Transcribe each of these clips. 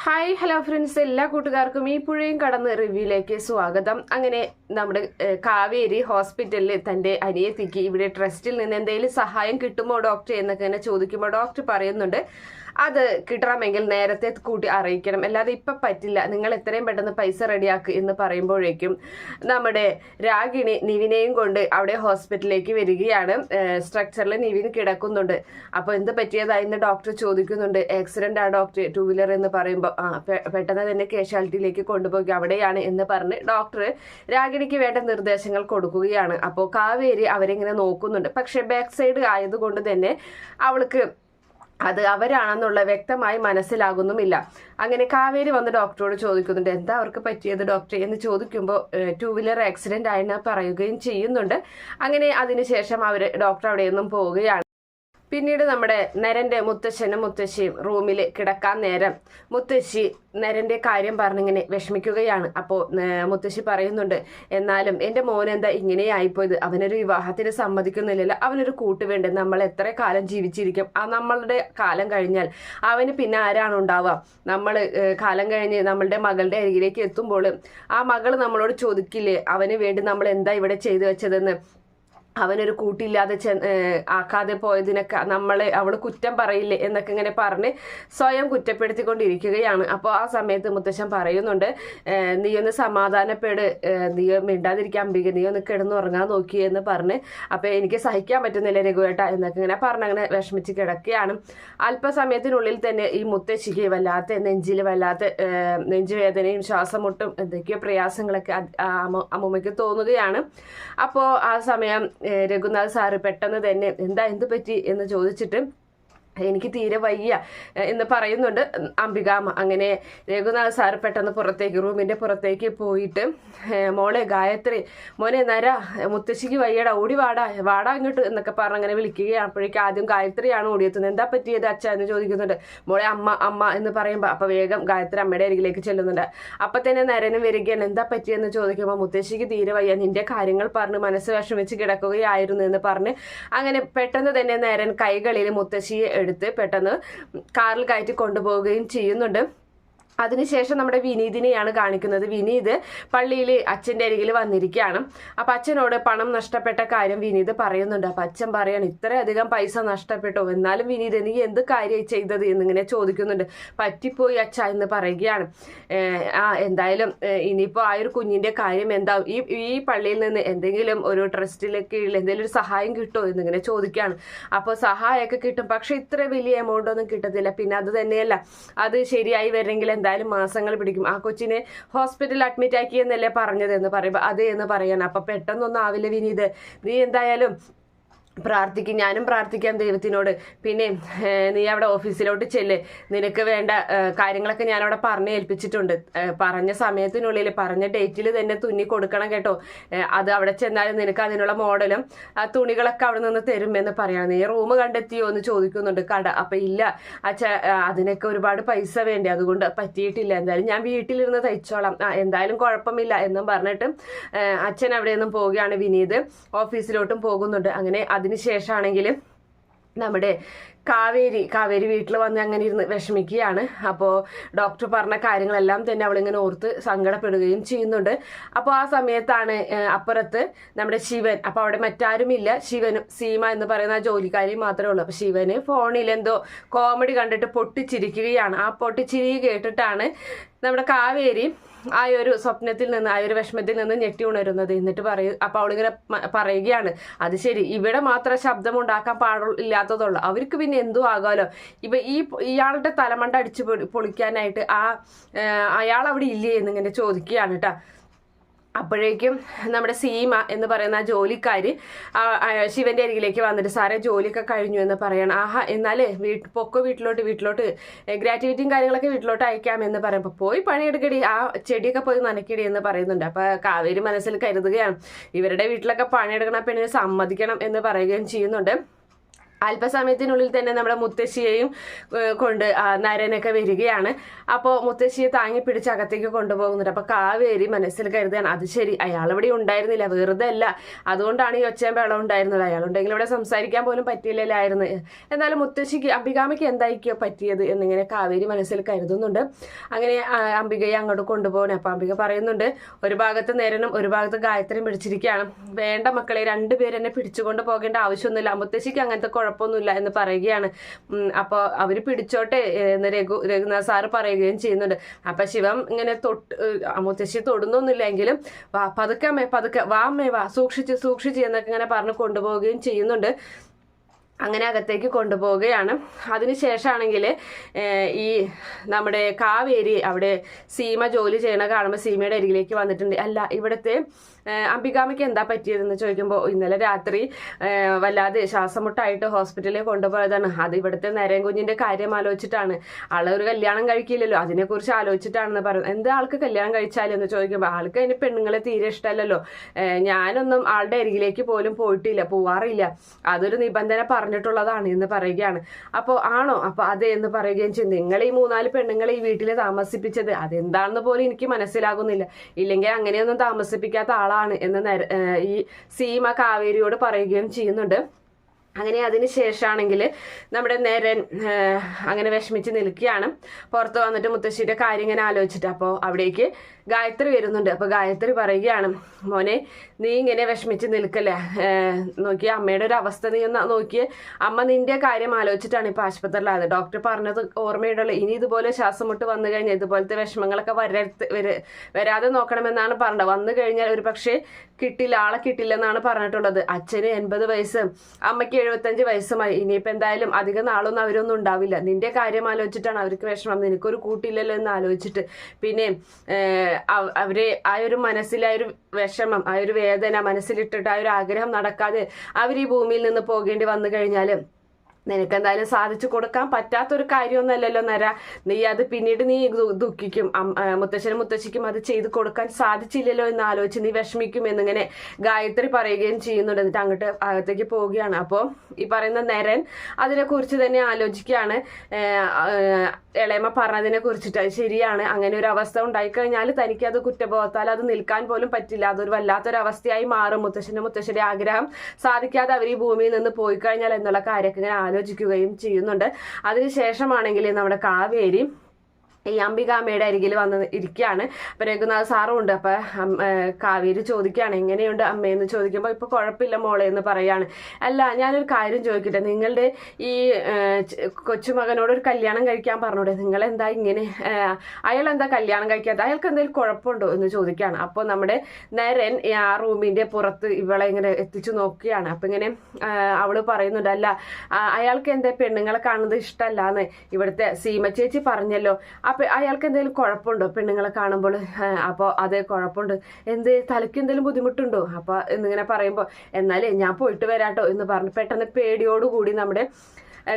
Hi hello friends, എല്ലാ കൂട്ടുകാർക്കും ഈ പുഴയും കടന്ന് റിവ്യൂയിലേക്ക് സ്വാഗതം. അങ്ങനെ നമ്മുടെ കാവേരി ഹോസ്പിറ്റലിൽ തൻ്റെ അനിയത്തിക്ക് ഇവിടെ ട്രസ്റ്റിൽ നിന്ന് എന്തെങ്കിലും സഹായം കിട്ടുമോ ഡോക്ടർ എന്നൊക്കെ തന്നെ ചോദിക്കുമ്പോൾ ഡോക്ടർ പറയുന്നുണ്ട്, അത് കിട്ടണമെങ്കിൽ നേരത്തെ കൂട്ടി അറിയിക്കണം, അല്ലാതെ ഇപ്പം പറ്റില്ല, നിങ്ങൾ എത്രയും പെട്ടെന്ന് പൈസ റെഡിയാക്ക് എന്ന് പറയുമ്പോഴേക്കും നമ്മുടെ രാഗിണി നിവിനെയും കൊണ്ട് അവിടെ ഹോസ്പിറ്റലിലേക്ക് വരികയാണ്. സ്ട്രക്ചറിൽ നിവിൻ കിടക്കുന്നുണ്ട്. അപ്പോൾ എന്ത് പറ്റിയതായെന്ന് ഡോക്ടർ ചോദിക്കുന്നുണ്ട്. ആക്സിഡന്റ് ആ ഡോക്ടർ, 2 വീലർ എന്ന് പറയുമ്പോൾ പെട്ടെന്ന് തന്നെ കാഷ്വാലിറ്റിയിലേക്ക് കൊണ്ടുപോയി അവിടെയാണ് എന്ന് പറഞ്ഞ് ഡോക്ടർ രാഗിണിക്ക് വേണ്ട നിർദ്ദേശങ്ങൾ കൊടുക്കുകയാണ്. അപ്പോൾ കാവേരി അവരിങ്ങനെ നോക്കുന്നുണ്ട്. പക്ഷെ ബാക്ക് സൈഡ് ആയതുകൊണ്ട് തന്നെ അവൾക്ക് അത് അവരാണെന്നുള്ള വ്യക്തമായി മനസ്സിലാകുന്നുമില്ല. അങ്ങനെ കാവേരി വന്ന് ഡോക്ടറോട് ചോദിക്കുന്നുണ്ട്, എന്താ അവർക്ക് പറ്റിയത് ഡോക്ടർ എന്ന് ചോദിക്കുമ്പോൾ 2 വീലർ ആക്സിഡന്റ് ആയെന്ന് പറയുകയും ചെയ്യുന്നുണ്ട്. അങ്ങനെ അതിനുശേഷം ഡോക്ടർ അവിടെ നിന്നും പോവുകയാണ്. പിന്നീട് നമ്മുടെ നരന്റെ മുത്തശ്ശനും മുത്തശ്ശിയും റൂമിൽ കിടക്കാൻ നേരം മുത്തശ്ശി നരന്റെ കാര്യം പറഞ്ഞിങ്ങനെ വിഷമിക്കുകയാണ്. അപ്പോൾ മുത്തശ്ശി പറയുന്നുണ്ട്, എന്നാലും എൻ്റെ മോനെന്താ ഇങ്ങനെയായിപ്പോയത്, അവനൊരു വിവാഹത്തിന് സമ്മതിക്കുന്നില്ലല്ലോ, അവനൊരു കൂട്ട് വേണ്ടേ, നമ്മൾ എത്ര കാലം ജീവിച്ചിരിക്കും, നമ്മളുടെ കാലം കഴിഞ്ഞാൽ അവന് പിന്നെ ആരാണ് ഉണ്ടാവുക, നമ്മൾ കാലം കഴിഞ്ഞ് നമ്മളുടെ മകളുടെ അരികിലേക്ക് എത്തുമ്പോൾ ആ മകൾ നമ്മളോട് ചോദിക്കില്ലേ അവന് വേണ്ടി നമ്മൾ എന്താ ഇവിടെ ചെയ്തു വെച്ചതെന്ന്, അവനൊരു കൂട്ടില്ലാതെ ആക്കാതെ പോയതിനൊക്കെ അവൾ കുറ്റം പറയില്ലേ എന്നൊക്കെ ഇങ്ങനെ പറഞ്ഞ് സ്വയം കുറ്റപ്പെടുത്തിക്കൊണ്ടിരിക്കുകയാണ്. അപ്പോൾ ആ സമയത്ത് മുത്തശ്ശൻ പറയുന്നുണ്ട്, നീ ഒന്ന് സമാധാനപ്പെട്, നീ മിണ്ടാതിരിക്കാൻ അംബിക, നീ ഒന്ന് കിടന്നുറങ്ങാൻ നോക്കി എന്ന് പറഞ്ഞ്, അപ്പോൾ എനിക്ക് സഹിക്കാൻ പറ്റുന്നില്ല രഘുവേട്ട എന്നൊക്കെ ഇങ്ങനെ പറഞ്ഞങ്ങനെ വിഷമിച്ച് കിടക്കുകയാണ്. അല്പസമയത്തിനുള്ളിൽ തന്നെ ഈ മുത്തശ്ശിക്ക് വല്ലാത്ത നെഞ്ചിൽ വല്ലാത്ത നെഞ്ചുവേദനയും ശ്വാസമുട്ടും എന്തൊക്കെയോ പ്രയാസങ്ങളൊക്കെ അമ്മൂമ്മയ്ക്ക് തോന്നുകയാണ്. അപ്പോൾ ആ സമയം രഘുനാഥ് സാറ് പെട്ടെന്ന് തന്നെ എന്ത് പറ്റി എന്ന് ചോദിച്ചിട്ട്, എനിക്ക് തീരെ വയ്യ എന്ന് പറയുന്നുണ്ട് അംബികാമ്മ. അങ്ങനെ രഘുനാഥ് സാർ പെട്ടെന്ന് റൂമിന്റെ പുറത്തേക്ക് പോയിട്ട്, മോളെ ഗായത്രി, മോനെ നര, മുത്തശ്ശിക്ക് വയ്യടാ, ഓടി വാടാ ഇങ്ങോട്ട് എന്നൊക്കെ പറഞ്ഞ് അങ്ങനെ വിളിക്കുകയാണ്. അപ്പോഴേക്കും ആദ്യം ഗായത്രിയാണ് ഓടിയെത്തുന്നത്. എന്താ പറ്റിയത് അച്ഛ എന്ന് ചോദിക്കുന്നുണ്ട്. മോളെ അമ്മ എന്ന് പറയുമ്പോൾ അപ്പോൾ വേഗം ഗായത്രി അമ്മയുടെ അരികിലേക്ക് ചെല്ലുന്നുണ്ട്. അപ്പം തന്നെ നരനും വരികയാണ്. എന്താ പറ്റിയെന്ന് ചോദിക്കുമ്പോൾ മുത്തശ്ശിക്ക് തീരെ വയ്യ, നിന്റെ കാര്യങ്ങൾ പറഞ്ഞ് മനസ്സ് വിഷമിച്ച് കിടക്കുകയായിരുന്നു എന്ന് പറഞ്ഞ് അങ്ങനെ പെട്ടെന്ന് തന്നെ നരൻ കൈകളിൽ മുത്തശ്ശിയെ എടുത്ത് പെട്ടെന്ന് കാറിൽ കയറ്റി കൊണ്ടുപോവുകയും ചെയ്യുന്നുണ്ട്. അതിനുശേഷം നമ്മുടെ വിനീതിനെയാണ് കാണിക്കുന്നത്. വിനീത് പള്ളിയിൽ അച്ഛൻ്റെ അരികിൽ വന്നിരിക്കുകയാണ്. അപ്പം അച്ഛനോട് പണം നഷ്ടപ്പെട്ട കാര്യം വിനീത് പറയുന്നുണ്ട്. അപ്പം അച്ഛൻ പറയാണ്, ഇത്രയധികം പൈസ നഷ്ടപ്പെട്ടോ, എന്നാലും വിനീത് നീ എന്ത് കാര്യമായി ചെയ്തത് എന്നിങ്ങനെ ചോദിക്കുന്നുണ്ട്. പറ്റിപ്പോയി അച്ഛ എന്ന് പറയുകയാണ്. എന്തായാലും ഇനിയിപ്പോൾ ആ ഒരു കുഞ്ഞിൻ്റെ കാര്യം എന്താവും, ഈ പള്ളിയിൽ നിന്ന് എന്തെങ്കിലും ഒരു ട്രസ്റ്റിലേക്ക് എന്തെങ്കിലും ഒരു സഹായം കിട്ടുമോ എന്നിങ്ങനെ ചോദിക്കുകയാണ്. അപ്പോൾ സഹായമൊക്കെ കിട്ടും, പക്ഷെ ഇത്ര വലിയ എമൗണ്ട് ഒന്നും കിട്ടത്തില്ല. പിന്നെ അത് തന്നെയല്ല, അത് ശരിയായി വരണമെങ്കിൽ എന്തായാലും മാസങ്ങൾ പിടിക്കും. ആ കൊച്ചിനെ ഹോസ്പിറ്റലിൽ അഡ്മിറ്റ് ആക്കിയെന്നല്ലേ പറഞ്ഞത് എന്ന് പറയുമ്പോൾ അതെ എന്ന് പറയണം. അപ്പം പെട്ടെന്നൊന്നും ആവില്ല വിനീത്, നീ എന്തായാലും പ്രാർത്ഥിക്കും, ഞാനും പ്രാർത്ഥിക്കാം ദൈവത്തിനോട്. പിന്നെ നീ അവിടെ ഓഫീസിലോട്ട് ചെല്ല്, നിനക്ക് വേണ്ട കാര്യങ്ങളൊക്കെ ഞാൻ അവിടെ പറഞ്ഞ് ഏൽപ്പിച്ചിട്ടുണ്ട്, പറഞ്ഞ സമയത്തിനുള്ളിൽ പറഞ്ഞ ഡേറ്റിൽ തന്നെ തുന്നി കൊടുക്കണം കേട്ടോ. അത് അവിടെ ചെന്നാലും നിനക്ക് അതിനുള്ള മോഡലും ആ തുണികളൊക്കെ അവിടെ നിന്ന് തരുമെന്ന് പറയണം. നീ റൂം കണ്ടെത്തിയോ എന്ന് ചോദിക്കുന്നുണ്ട് കട. അപ്പം ഇല്ല അച്ഛാ, അതിനൊക്കെ ഒരുപാട് പൈസ വേണ്ടേ, അതുകൊണ്ട് പറ്റിയിട്ടില്ല, എന്തായാലും ഞാൻ വീട്ടിലിരുന്ന് തയ്ച്ചോളാം, എന്തായാലും കുഴപ്പമില്ല എന്നും പറഞ്ഞിട്ട് അച്ഛൻ അവിടെ നിന്നും പോവുകയാണ്. വിനീത് ഓഫീസിലോട്ടും പോകുന്നുണ്ട്. അങ്ങനെ അതിനുശേഷമാണെങ്കിൽ നമ്മുടെ കാവേരി വീട്ടിൽ വന്ന് അങ്ങനെ ഇരുന്ന് വിഷമിക്കുകയാണ്. അപ്പോൾ ഡോക്ടർ പറഞ്ഞ കാര്യങ്ങളെല്ലാം തന്നെ അവളിങ്ങനെ ഓർത്ത് സങ്കടപ്പെടുകയും ചെയ്യുന്നുണ്ട്. അപ്പോൾ ആ സമയത്താണ് അപ്പുറത്ത് നമ്മുടെ ശിവൻ. അപ്പോൾ അവിടെ മറ്റാരുമില്ല, ശിവനും സീമ എന്ന് പറയുന്ന ആ ജോലിക്കാരി മാത്രമേ ഉള്ളൂ. അപ്പോൾ ശിവന് ഫോണിൽ എന്തോ കോമഡി കണ്ടിട്ട് പൊട്ടിച്ചിരിക്കുകയാണ്. ആ പൊട്ടിച്ചിരി കേട്ടിട്ടാണ് നമ്മുടെ കാവേരി ആ ഒരു സ്വപ്നത്തിൽ നിന്ന്, ആ ഒരു വിഷമത്തിൽ നിന്ന് ഞെട്ടി ഉണരുന്നത്. എന്നിട്ട് അപ്പോൾ അവളിങ്ങനെ പറയുകയാണ്, അത് ശരി, ഇവിടെ മാത്രം ശബ്ദം ഉണ്ടാക്കാൻ പാടില്ലാത്തതുള്ളൂ, അവർക്ക് പിന്നെ എന്തു ആകാമല്ലോ, ഇയാളുടെ തലമണ്ട അടിച്ച് പൊളിക്കാനായിട്ട് അയാൾ അവിടെ ഇല്ലേ എന്നിങ്ങനെ ചോദിക്കുകയാണ് കേട്ടോ. അപ്പോഴേക്കും നമ്മുടെ സീമ എന്ന് പറയുന്ന ആ ജോലിക്കാരി ശിവന്റെ അരികിലേക്ക് വന്നിട്ട്, സാറേ ജോലിയൊക്കെ കഴിഞ്ഞു എന്ന് പറയണം. എന്നാലേ വീട്ടിലോട്ട് ഗ്രാറ്റുവിറ്റിയും കാര്യങ്ങളൊക്കെ വീട്ടിലോട്ട് അയക്കാമെന്ന് പറയുമ്പോൾ, പോയി പണിയെടുക്കടി, ആ ചെടിയൊക്കെ പോയി നനയ്ക്കടി എന്ന് പറയുന്നുണ്ട്. അപ്പോൾ കാവേരി മനസ്സിൽ കരുതുകയാണ്, ഇവരുടെ വീട്ടിലൊക്കെ പണിയെടുക്കണം, പെണ്ണിനെ സമ്മതിക്കണം എന്ന് പറയുകയും ചെയ്യുന്നുണ്ട്. അല്പസമയത്തിനുള്ളിൽ തന്നെ നമ്മുടെ മുത്തശ്ശിയെയും കൊണ്ട് നരനൊക്കെ വരികയാണ്. അപ്പോൾ മുത്തശ്ശിയെ താങ്ങി പിടിച്ച് അകത്തേക്ക് കൊണ്ടുപോകുന്നുണ്ട്. അപ്പോൾ കാവേരി മനസ്സിൽ കരുതാണ്, അത് ശരി, അയാളിവിടെ ഉണ്ടായിരുന്നില്ല, വെറുതെ അല്ല, അതുകൊണ്ടാണ് ഈ ഒച്ചയും ബഹളം ഉണ്ടായിരുന്നത്, അയാളുണ്ടെങ്കിൽ ഇവിടെ സംസാരിക്കാൻ പോലും പറ്റിയില്ലായിരുന്നു. എന്നാലും മുത്തശ്ശിക്ക് അംബികാമയ്ക്ക് എന്തായിരിക്കോ പറ്റിയത് എന്നിങ്ങനെ കാവേരി മനസ്സിൽ കരുതുന്നുണ്ട്. അങ്ങനെ അംബികയെ അങ്ങോട്ട് കൊണ്ടുപോകണം. അപ്പോൾ അംബിക പറയുന്നുണ്ട്, ഒരു ഭാഗത്ത് നരനും ഒരു ഭാഗത്ത് ഗായത്രിയും പിടിച്ചിരിക്കുകയാണ്, വേണ്ട മക്കളെ, രണ്ടുപേരെന്നെ പിടിച്ചുകൊണ്ട് പോകേണ്ട ആവശ്യമൊന്നുമില്ല, മുത്തശ്ശിക്ക് അങ്ങനത്തെ കുഴപ്പമൊന്നുമില്ല എന്ന് പറയുകയാണ്. അപ്പോൾ അവര് പിടിച്ചോട്ടെ എന്ന് രഘുനാഥ് സാറ് പറയുകയും ചെയ്യുന്നുണ്ട്. അപ്പൊ ശിവം ഇങ്ങനെ മുത്തശ്ശി തൊടുന്നൊന്നുമില്ല എങ്കിലും പതുക്കെ അമ്മേ, പതുക്കെ വാ അമ്മേ, വാ, സൂക്ഷിച്ച് എന്നൊക്കെ ഇങ്ങനെ പറഞ്ഞ് കൊണ്ടുപോവുകയും ചെയ്യുന്നുണ്ട്. അങ്ങനെ അകത്തേക്ക് കൊണ്ടുപോവുകയാണ്. അതിനുശേഷമാണെങ്കിൽ ഈ നമ്മുടെ കാവേരി അവിടെ സീമ ജോലി ചെയ്യണ കാണുമ്പോൾ സീമയുടെ അരികിലേക്ക് വന്നിട്ടുണ്ട്. അല്ല, ഇവിടുത്തെ അംബികാമയ്ക്ക് എന്താ പറ്റിയതെന്ന് ചോദിക്കുമ്പോൾ ഇന്നലെ രാത്രി വല്ലാതെ ശ്വാസമുട്ടായിട്ട് ഹോസ്പിറ്റലിൽ കൊണ്ടുപോയതാണ്, അത് ഇവിടുത്തെ നരേൻ കുഞ്ഞിന്റെ കാര്യം ആലോചിച്ചിട്ടാണ്, ആളൊരു കല്യാണം കഴിക്കില്ലല്ലോ, അതിനെക്കുറിച്ച് ആലോചിച്ചിട്ടാണെന്ന് പറയുന്നത്. എന്താ ആൾക്ക് കല്യാണം കഴിച്ചാലെന്ന് ചോദിക്കുമ്പോൾ ആൾക്ക് അതിന് പെണ്ണുങ്ങളെ തീരെ ഇഷ്ടമല്ലല്ലോ, ഞാനൊന്നും ആളുടെ അരികിലേക്ക് പോലും പോവാറില്ല, അതൊരു നിബന്ധന പറഞ്ഞിട്ടുള്ളതാണ് എന്ന് പറയുകയാണ്. അപ്പോൾ ആണോ? അപ്പോൾ അതെ എന്ന് പറയുകയും ചെയ്യും. നിങ്ങൾ ഈ 3-4 പെണ്ണുങ്ങളെ ഈ വീട്ടിൽ താമസിപ്പിച്ചത് അതെന്താണെന്ന് പോലും എനിക്ക് മനസ്സിലാകുന്നില്ല, ഇല്ലെങ്കിൽ അങ്ങനെയൊന്നും താമസിപ്പിക്കാത്ത ആളാണ് എന്ന് ഈ സീമ കാവേരിയോട് പറയുകയും ചെയ്യുന്നുണ്ട്. അങ്ങനെ അതിന് ശേഷമാണെങ്കിൽ നമ്മുടെ നരൻ അങ്ങനെ വിഷമിച്ച് നിൽക്കുകയാണ്. പുറത്ത് വന്നിട്ട് മുത്തശ്ശിയുടെ കാര്യം ഇങ്ങനെ ആലോചിച്ചിട്ട് അപ്പോൾ അവിടേക്ക് ഗായത്രി വരുന്നുണ്ട്. അപ്പോൾ ഗായത്രി പറയുകയാണ്, മോനെ നീ ഇങ്ങനെ വിഷമിച്ച് നിൽക്കല്ലേ, നോക്കിയ അമ്മയുടെ ഒരു അവസ്ഥ നീ ഒന്ന് നോക്കിയേ, അമ്മ നിന്റെ കാര്യം ആലോചിച്ചിട്ടാണ് ഇപ്പോൾ ആശുപത്രിയിലായത്, ഡോക്ടർ പറഞ്ഞത് ഓർമ്മയുണ്ടല്ലോ, ഇനി ഇതുപോലെ ശ്വാസം മുട്ട് വന്നു കഴിഞ്ഞാൽ ഇതുപോലത്തെ വിഷമങ്ങളൊക്കെ വരാതെ നോക്കണമെന്നാണ് പറഞ്ഞത്, വന്നു കഴിഞ്ഞാൽ ഒരു പക്ഷേ ആളെ കിട്ടില്ലെന്നാണ് പറഞ്ഞിട്ടുള്ളത്, അച്ഛന് 80 വയസ്സ്, അമ്മയ്ക്ക് 75 വയസ്സുമായി, ഇനിയിപ്പോൾ എന്തായാലും അധികം നാളൊന്നും അവരൊന്നും ഉണ്ടാവില്ല, നിന്റെ കാര്യം ആലോചിച്ചിട്ടാണ് അവർക്ക് വിഷമം, നിനക്കൊരു കൂട്ടില്ലല്ലോ എന്ന് ആലോചിച്ചിട്ട്, പിന്നെ അവരെ ആ ഒരു മനസ്സിലെ ആ ഒരു വിഷമം, ആ ഒരു വേദന മനസ്സിലിട്ടിട്ട് ആ ഒരു ആഗ്രഹം നടക്കാതെ അവർ ഈ ഭൂമിയിൽ നിന്ന് പോകേണ്ടി വന്നു കഴിഞ്ഞാൽ നിനക്കെന്തായാലും സാധിച്ചു കൊടുക്കാൻ പറ്റാത്തൊരു കാര്യമൊന്നുമല്ലല്ലോ നര, നീ അത് പിന്നീട് നീ ദുഃഖിക്കും, മുത്തശ്ശനും മുത്തശ്ശിക്കും അത് ചെയ്ത് കൊടുക്കാൻ സാധിച്ചില്ലല്ലോ എന്ന് ആലോചിച്ച് നീ വിഷമിക്കും എന്നിങ്ങനെ ഗായത്രി പറയുകയും ചെയ്യുന്നുണ്ട്. എന്നിട്ട് അങ്ങോട്ട് അകത്തേക്ക് പോവുകയാണ്. അപ്പോൾ ഈ പറയുന്ന നരൻ അതിനെക്കുറിച്ച് തന്നെ ആലോചിക്കുകയാണ്, ഇളയമ പറഞ്ഞതിനെ കുറിച്ചിട്ട് അത് ശരിയാണ്, അങ്ങനെ ഒരു അവസ്ഥ ഉണ്ടായിക്കഴിഞ്ഞാൽ തനിക്ക് അത് കുറ്റബോധത്താൽ അത് നിൽക്കാൻ പോലും പറ്റില്ല, അതൊരു വല്ലാത്തൊരവസ്ഥയായി മാറും, മുത്തശ്ശന്റെ ആഗ്രഹം സാധിക്കാതെ അവർ ഈ ഭൂമിയിൽ നിന്ന് പോയി കഴിഞ്ഞാൽ എന്നുള്ള കാര്യമൊക്കെ ഇങ്ങനെ ആലോചിക്കുകയും ചെയ്യുന്നുണ്ട്. അതിനുശേഷമാണെങ്കിൽ നമ്മുടെ കാവേരി ഈ അംബികാമ്മയുടെ അരികിൽ വന്ന് ഇരിക്കുകയാണ്. അപ്പൊ രഘുനാഥ് സാറും ഉണ്ട്. അപ്പൊ കാവേരി ചോദിക്കുകയാണ്, എങ്ങനെയുണ്ട് അമ്മയെന്ന് ചോദിക്കുമ്പോൾ ഇപ്പൊ കുഴപ്പമില്ല മോളെ എന്ന് പറയാണ്. അല്ല, ഞാനൊരു കാര്യം ചോദിക്കട്ടെ, നിങ്ങളുടെ ഈ കൊച്ചുമകനോട് ഒരു കല്യാണം കഴിക്കാൻ പറഞ്ഞൂടെ, നിങ്ങളെന്താ ഇങ്ങനെ, അയാൾ എന്താ കല്യാണം കഴിക്കാത്ത, അയാൾക്ക് എന്തെങ്കിലും കുഴപ്പമുണ്ടോ എന്ന് ചോദിക്കുകയാണ്. അപ്പോൾ നമ്മുടെ നരൻ ആ റൂമിന്റെ പുറത്ത് ഇവളെ ഇങ്ങനെ എത്തിച്ചു നോക്കുകയാണ്. അപ്പൊ ഇങ്ങനെ അവള് പറയുന്നുണ്ട്, അല്ല അയാൾക്ക് എന്താ പെണ്ണുങ്ങളെ കാണുന്നത് ഇഷ്ടമല്ലാന്ന് ഇവിടുത്തെ സീമ ചേച്ചി പറഞ്ഞല്ലോ, അപ്പൊ അയാൾക്ക് എന്തെങ്കിലും കുഴപ്പമുണ്ടോ പെണ്ണുങ്ങളെ കാണുമ്പോൾ? അപ്പോൾ അതേ കുഴപ്പമുണ്ട്, തലയ്ക്ക് എന്തെങ്കിലും ബുദ്ധിമുട്ടുണ്ടോ? അപ്പൊ എന്നിങ്ങനെ പറയുമ്പോൾ എന്നാലേ ഞാൻ പോയിട്ട് വരാട്ടോ എന്ന് പറഞ്ഞു പെട്ടെന്ന് പേടിയോടുകൂടി നമ്മുടെ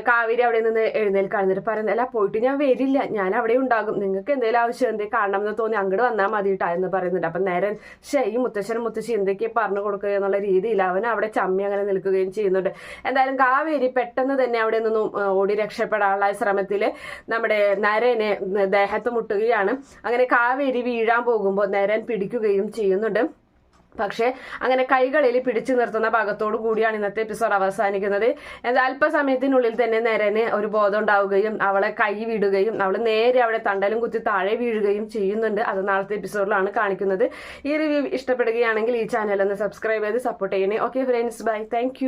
കാവേരി അവിടെ നിന്ന് എഴുന്നേൽക്കാൻ എന്നിട്ട് പറയുന്നത്, അല്ല പോയിട്ട് ഞാൻ വരില്ല, ഞാൻ അവിടെ ഉണ്ടാകും, നിങ്ങൾക്ക് എന്തെങ്കിലും ആവശ്യം എന്തെങ്കിലും കാണണം എന്ന് തോന്നി അങ്ങോട്ട് വന്നാൽ മതിയിട്ടാ എന്ന് പറയുന്നുണ്ട്. അപ്പം നേരം ഈ മുത്തശ്ശനും മുത്തശ്ശി എന്തൊക്കെയാ പറഞ്ഞു കൊടുക്കുക എന്നുള്ള രീതിയിൽ അവൻ അവിടെ ചമ്മി അങ്ങനെ നിൽക്കുകയും ചെയ്യുന്നുണ്ട്. എന്തായാലും കാവേരി പെട്ടെന്ന് തന്നെ അവിടെ നിന്നും ഓടി രക്ഷപ്പെടാനുള്ള ശ്രമത്തിൽ നമ്മുടെ നരനെ ദേഹത്ത് മുട്ടുകയാണ്. അങ്ങനെ കാവേരി വീഴാൻ പോകുമ്പോൾ നരൻ പിടിക്കുകയും ചെയ്യുന്നുണ്ട്. പക്ഷേ അങ്ങനെ കൈകളിൽ പിടിച്ചു നിർത്തുന്ന ഭാഗത്തോടു കൂടിയാണ് ഇന്നത്തെ എപ്പിസോഡ് അവസാനിക്കുന്നത്. എന്നാൽ അല്പസമയത്തിനുള്ളിൽ തന്നെ നരന് ഒരു ബോധം ഉണ്ടാവുകയും അവളെ കൈ വിടുകയും അവൾ നേരെ അവിടെ തണ്ടലും കുത്തി താഴെ വീഴുകയും ചെയ്യുന്നുണ്ട്. അത് നാളത്തെ എപ്പിസോഡിലാണ് കാണിക്കുന്നത്. ഈ റിവ്യൂ ഇഷ്ടപ്പെടുകയാണെങ്കിൽ ഈ ചാനൽ ഒന്ന് സബ്സ്ക്രൈബ് ചെയ്ത് സപ്പോർട്ട് ചെയ്യണേ. Okay friends, by, thank